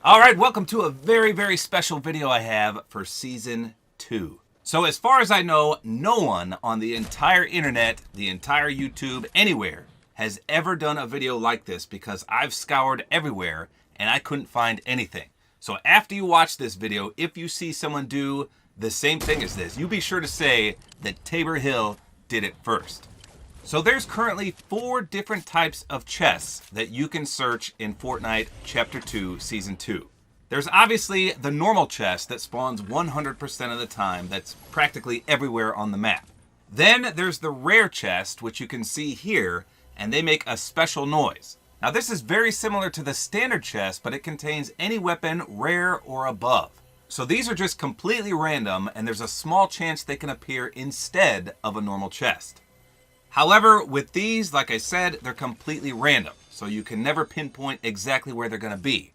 All right, welcome to a very, very special video I have for Season 2. So as far as I know, no one on the entire internet, the entire YouTube, anywhere, has ever done a video like this because I've scoured everywhere and I couldn't find anything. So after you watch this video, if you see someone do the same thing as this, you be sure to say that Tabor Hill did it first. So there's currently 4 different types of chests that you can search in Fortnite Chapter 2, Season 2. There's obviously the normal chest that spawns 100% of the time, that's practically everywhere on the map. Then there's the rare chest, which you can see here, and they make a special noise. Now this is very similar to the standard chest, but it contains any weapon rare or above. So these are just completely random, and there's a small chance they can appear instead of a normal chest. However, with these, like I said, they're completely random, so you can never pinpoint exactly where they're going to be.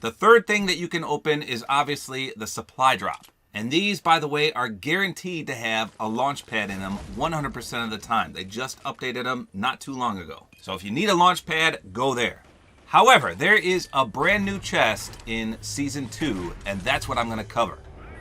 The third thing that you can open is obviously the supply drop. And these, by the way, are guaranteed to have a launch pad in them 100% of the time. They just updated them not too long ago. So if you need a launch pad, go there. However, there is a brand new chest in Season 2, and that's what I'm going to cover.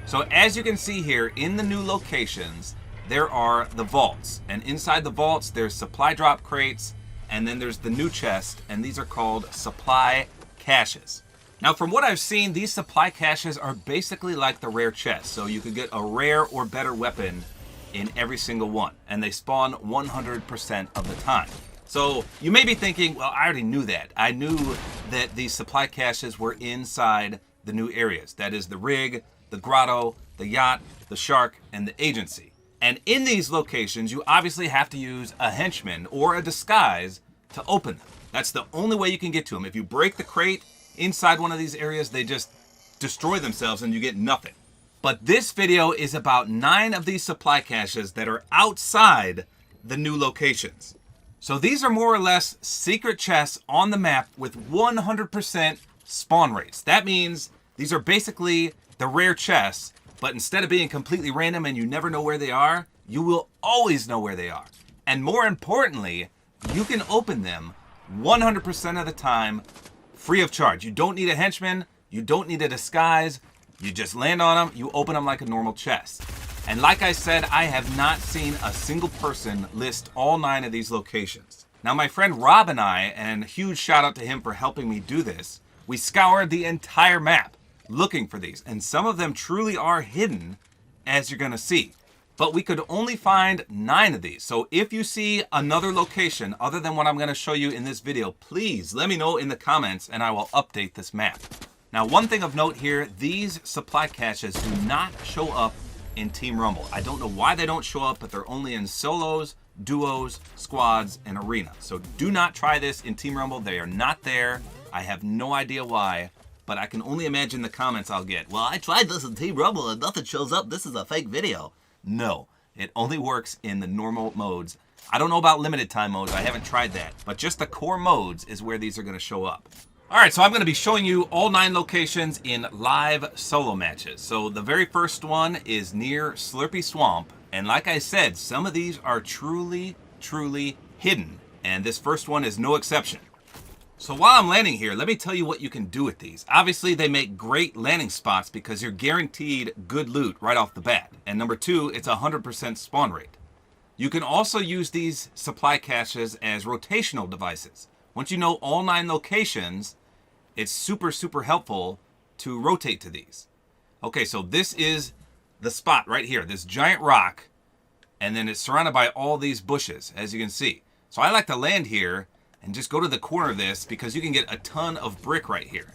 So as you can see here, in the new locations, there are the vaults, and inside the vaults there's supply drop crates, and then there's the new chest, and these are called supply caches. Now from what I've seen, these supply caches are basically like the rare chest, so you could get a rare or better weapon in every single one, and they spawn 100% of the time. So you may be thinking, well, I already knew that. I knew that these supply caches were inside the new areas. That is the rig, the grotto, the yacht, the shark, and the agency. And in these locations, you obviously have to use a henchman or a disguise to open them. That's the only way you can get to them. If you break the crate inside one of these areas, they just destroy themselves and you get nothing. But this video is about 9 of these supply caches that are outside the new locations. So these are more or less secret chests on the map with 100% spawn rates. That means these are basically the rare chests, but instead of being completely random and you never know where they are, you will always know where they are. And more importantly, you can open them 100% of the time free of charge. You don't need a henchman, you don't need a disguise, you just land on them, you open them like a normal chest. And like I said, I have not seen a single person list all 9 of these locations. Now my friend Rob and I, and huge shout out to him for helping me do this, we scoured the entire map looking for these, and some of them truly are hidden, as you're gonna see. But we could only find 9 of these. So if you see another location other than what I'm gonna show you in this video, please let me know in the comments and I will update this map. Now one thing of note here, these supply caches do not show up in Team Rumble. I don't know why they don't show up, but they're only in solos, duos, squads, and arena. So do not try this in Team Rumble. They are not there. I have no idea why, but I can only imagine the comments I'll get. Well, I tried this in Team Rumble and nothing shows up. This is a fake video. No, it only works in the normal modes. I don't know about limited time modes. I haven't tried that, but just the core modes is where these are going to show up. All right, so I'm going to be showing you all 9 locations in live solo matches. So the very first one is near Slurpy Swamp. And like I said, some of these are truly, truly hidden. And this first one is no exception. So while I'm landing here, let me tell you what you can do with these. Obviously, they make great landing spots because you're guaranteed good loot right off the bat. And number 2, it's 100% spawn rate. You can also use these supply caches as rotational devices. Once you know all 9 locations, it's super, super helpful to rotate to these. Okay, so this is the spot right here, this giant rock, and then it's surrounded by all these bushes, as you can see. So I like to land here and just go to the corner of this because you can get a ton of brick right here.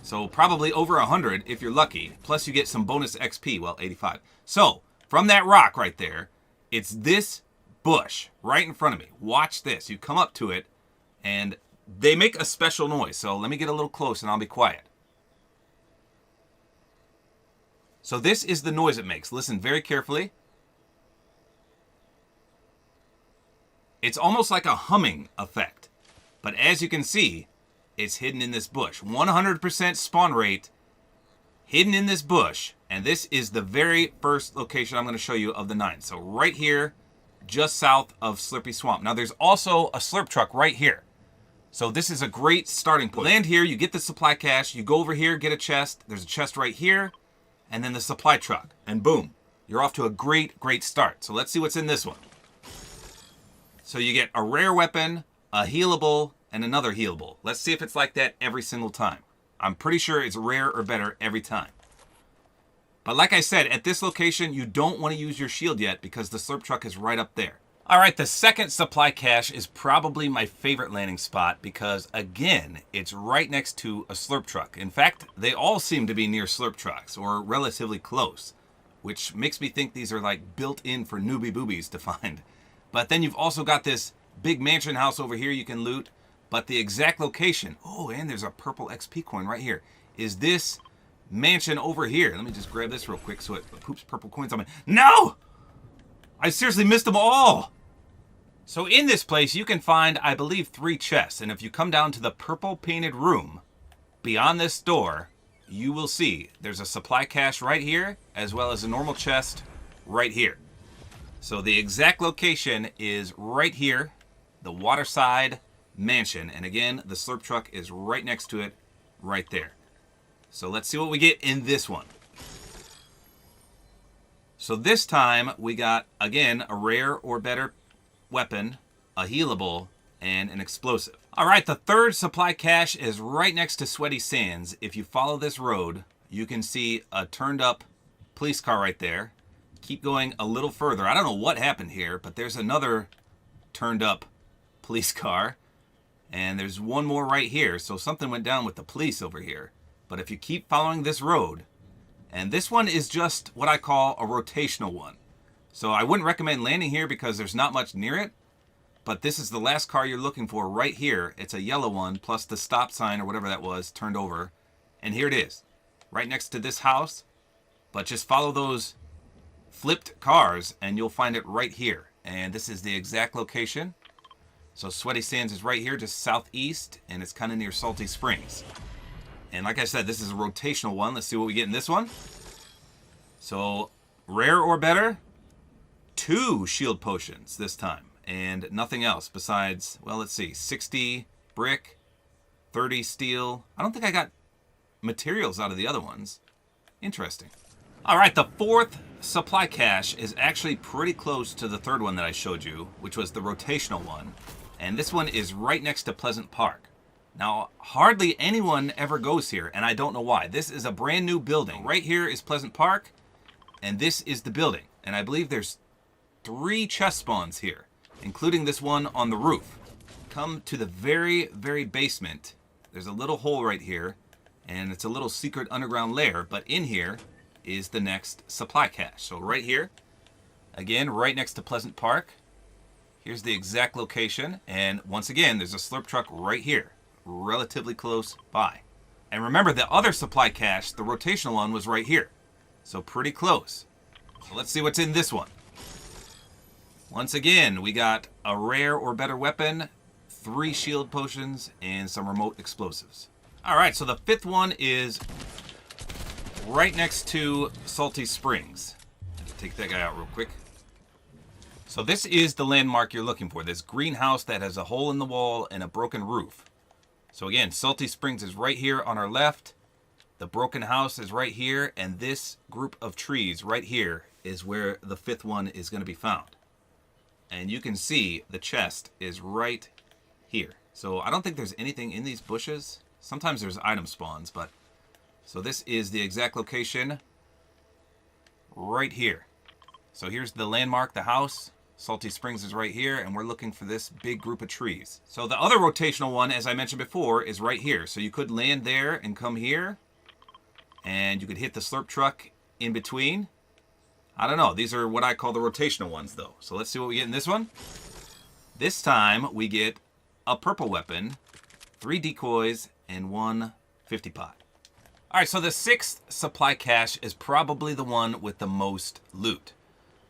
So probably over 100 if you're lucky, plus you get some bonus XP, well, 85. So from that rock right there, it's this bush right in front of me. Watch this. You come up to it and they make a special noise. So let me get a little close and I'll be quiet. So this is the noise it makes. Listen very carefully. It's almost like a humming effect. But as you can see, it's hidden in this bush. 100% spawn rate, hidden in this bush. And this is the very first location I'm going to show you of the 9. So right here, just south of Slurpy Swamp. Now there's also a slurp truck right here. So this is a great starting point. Land here, you get the supply cache, you go over here, get a chest. There's a chest right here, and then the supply truck. And boom, you're off to a great, great start. So let's see what's in this one. So you get a rare weapon, a healable, and another healable. Let's see if it's like that every single time. I'm pretty sure it's rare or better every time. But like I said, at this location, you don't want to use your shield yet because the slurp truck is right up there. All right, the second supply cache is probably my favorite landing spot because, again, it's right next to a slurp truck. In fact, they all seem to be near slurp trucks or relatively close, which makes me think these are like built in for newbie boobies to find. But then you've also got this big mansion house over here you can loot, but the exact location, oh, and there's a purple XP coin right here, is this mansion over here. Let me just grab this real quick so it poops purple coins on me. No! I seriously missed them all. So in this place, you can find, I believe, 3 chests. And if you come down to the purple painted room beyond this door, you will see there's a supply cache right here, as well as a normal chest right here. So the exact location is right here, the Waterside mansion. And again, the slurp truck is right next to it, right there. So let's see what we get in this one. So this time we got, again, a rare or better weapon, a healable, and an explosive. All right, the third supply cache is right next to Sweaty Sands. If you follow this road, you can see a turned up police car right there. Keep going a little further. I don't know what happened here, but there's another turned up police car. And there's one more right here. So something went down with the police over here. But if you keep following this road, and this one is just what I call a rotational one. So I wouldn't recommend landing here because there's not much near it. But this is the last car you're looking for right here. It's a yellow one plus the stop sign or whatever that was turned over. And here it is, right next to this house. But just follow those flipped cars and you'll find it right here. And this is the exact location. So Sweaty Sands is right here, just southeast, and it's kind of near Salty Springs. And like I said, this is a rotational one. Let's see what we get in this one. So, rare or better, 2 shield potions this time. And nothing else besides, well, let's see, 60 brick, 30 steel. I don't think I got materials out of the other ones. Interesting. All right, the fourth supply cache is actually pretty close to the third one that I showed you, which was the rotational one. And this one is right next to Pleasant Park. Now, hardly anyone ever goes here, and I don't know why. This is a brand new building. Right here is Pleasant Park, and this is the building. And I believe there's 3 chest spawns here, including this one on the roof. Come to the very, very basement. There's a little hole right here, and it's a little secret underground lair, but in here is the next supply cache. So right here, again, right next to Pleasant Park. Here's the exact location, and once again, there's a slurp truck right here, relatively close by. And remember, the other supply cache, the rotational one, was right here. So pretty close. So let's see what's in this one. Once again, we got a rare or better weapon, 3 shield potions, and some remote explosives. All right, so the 5th one is right next to Salty Springs. Take that guy out real quick. So this is the landmark you're looking for, this greenhouse that has a hole in the wall and a broken roof. So again, Salty Springs is right here on our left. The broken house is right here, and this group of trees right here is where the 5th one is going to be found. And you can see the chest is right here. So I don't think there's anything in these bushes. Sometimes there's item spawns, but... So this is the exact location right here. So here's the landmark, the house. Salty Springs is right here, and we're looking for this big group of trees. So the other rotational one, as I mentioned before, is right here. So you could land there and come here, and you could hit the slurp truck in between. I don't know. These are what I call the rotational ones, though. So let's see what we get in this one. This time, we get a purple weapon, 3 decoys, and 1 50 pot. All right, so the 6th supply cache is probably the one with the most loot.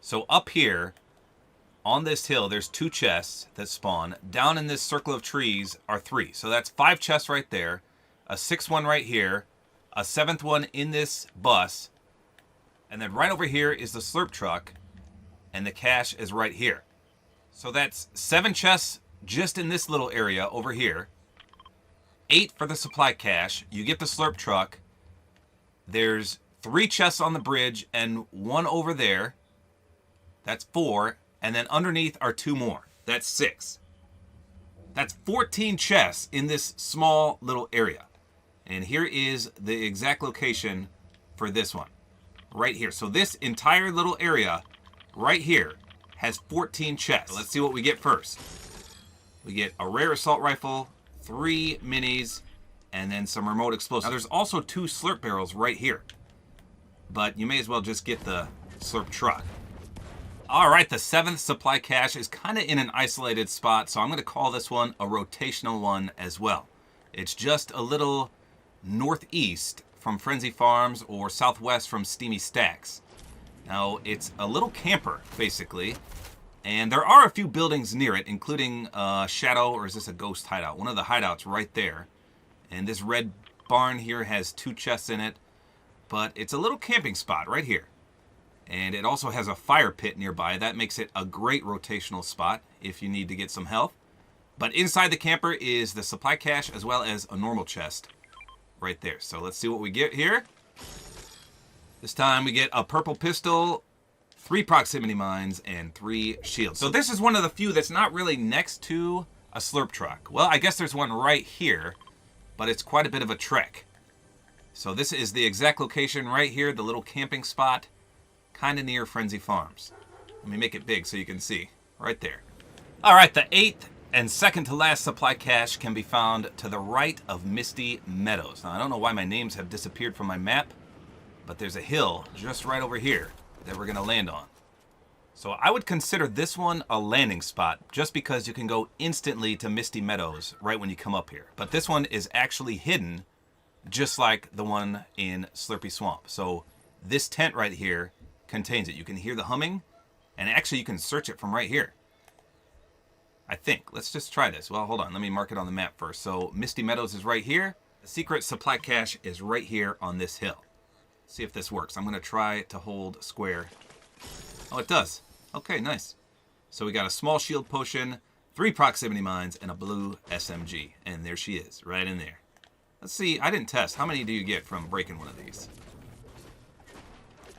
So up here, on this hill, there's 2 chests that spawn. Down in this circle of trees are 3. So that's 5 chests right there, a 6th one right here, a 7th one in this bus, and then right over here is the slurp truck, and the cache is right here. So that's 7 chests just in this little area over here. 8 for the supply cache. You get the slurp truck. There's 3 chests on the bridge and 1 over there. That's 4. And then underneath are 2 more. That's 6. That's 14 chests in this small little area. And here is the exact location for this one. Right here. So this entire little area right here has 14 chests. Let's see what we get first. We get a rare assault rifle, 3 minis, and then some remote explosives. Now there's also 2 slurp barrels right here. But you may as well just get the slurp truck. Alright, the 7th supply cache is kind of in an isolated spot, so I'm going to call this one a rotational one as well. It's just a little northeast from Frenzy Farms or southwest from Steamy Stacks. Now, it's a little camper, basically, and there are a few buildings near it, including Shadow, or is this a ghost hideout? One of the hideouts right there. And this red barn here has 2 chests in it, but it's a little camping spot right here. And it also has a fire pit nearby. That makes it a great rotational spot if you need to get some health. But inside the camper is the supply cache as well as a normal chest right there. So let's see what we get here. This time we get a purple pistol, 3 proximity mines, and 3 shields. So this is one of the few that's not really next to a slurp truck. Well, I guess there's one right here, but it's quite a bit of a trek. So this is the exact location right here, the little camping spot, kind of near Frenzy Farms. Let me make it big so you can see. Right there. Alright, the 8th and second to last supply cache can be found to the right of Misty Meadows. Now, I don't know why my names have disappeared from my map, but there's a hill just right over here that we're going to land on. So I would consider this one a landing spot just because you can go instantly to Misty Meadows right when you come up here. But this one is actually hidden just like the one in Slurpy Swamp. So this tent right here contains it. You can hear the humming, and actually you can search it from right here. I think. Let's just try this. Well, hold on. Let me mark it on the map first. So Misty Meadows is right here. The secret supply cache is right here on this hill. See if this works. I'm going to try to hold square. Oh, it does. Okay, nice. So we got a small shield potion, 3 proximity mines, and a blue SMG. And there she is, right in there. Let's see. I didn't test. How many do you get from breaking one of these?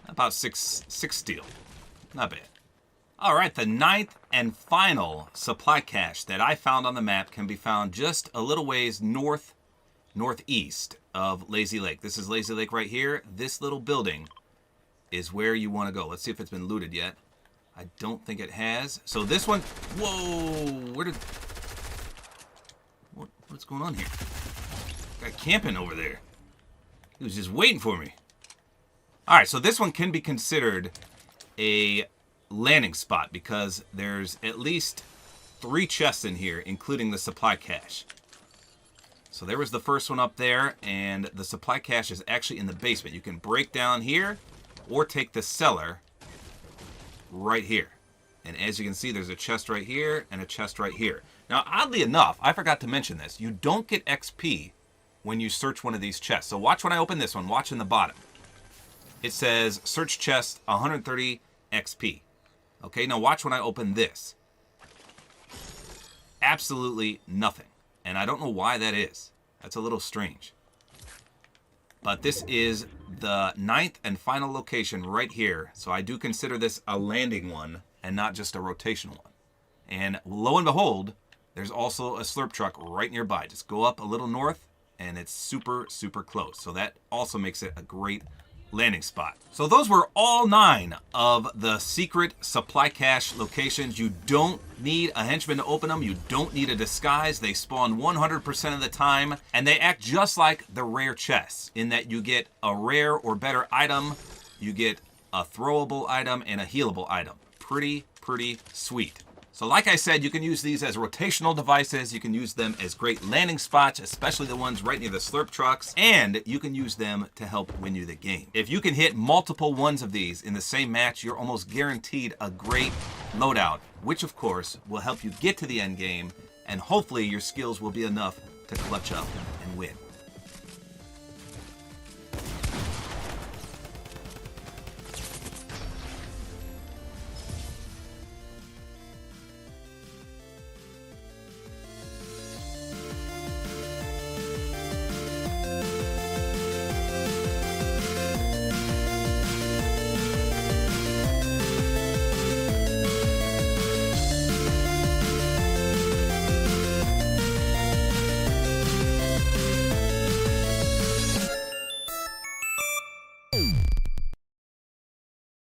About 6 steel. Not bad. Alright, the 9th and final supply cache that I found on the map can be found just a little ways northeast of Lazy Lake. This is Lazy Lake right here. This little building is where you want to go. Let's see if it's been looted yet. I don't think it has. So this one... Whoa! What's going on here? Got camping over there. He was just waiting for me. Alright, so this one can be considered a landing spot because there's at least 3 chests in here, including the supply cache. So there was the first one up there, and the supply cache is actually in the basement. You can break down here or take the cellar right here. And as you can see, there's a chest right here and a chest right here. Now, oddly enough, I forgot to mention this. You don't get XP when you search one of these chests. So watch when I open this one. Watch in the bottom. It says search chest 130 XP. Okay, now watch when I open this. Absolutely nothing. And I don't know why that is. That's a little strange. But this is the 9th and final location right here. So I do consider this a landing one and not just a rotational one. And lo and behold, there's also a slurp truck right nearby. Just go up a little north and it's super, super close. So that also makes it a great landing spot. So those were all 9 of the secret supply cache locations. You don't need a henchman to open them. You don't need a disguise. They spawn 100% of the time, and they act just like the rare chests in that you get a rare or better item, you get a throwable item, and a healable item. Pretty sweet. So like I said, you can use these as rotational devices. You can use them as great landing spots, especially the ones right near the slurp trucks, and you can use them to help win you the game. If you can hit multiple ones of these in the same match, you're almost guaranteed a great loadout, which of course will help you get to the end game, and hopefully your skills will be enough to clutch up and win.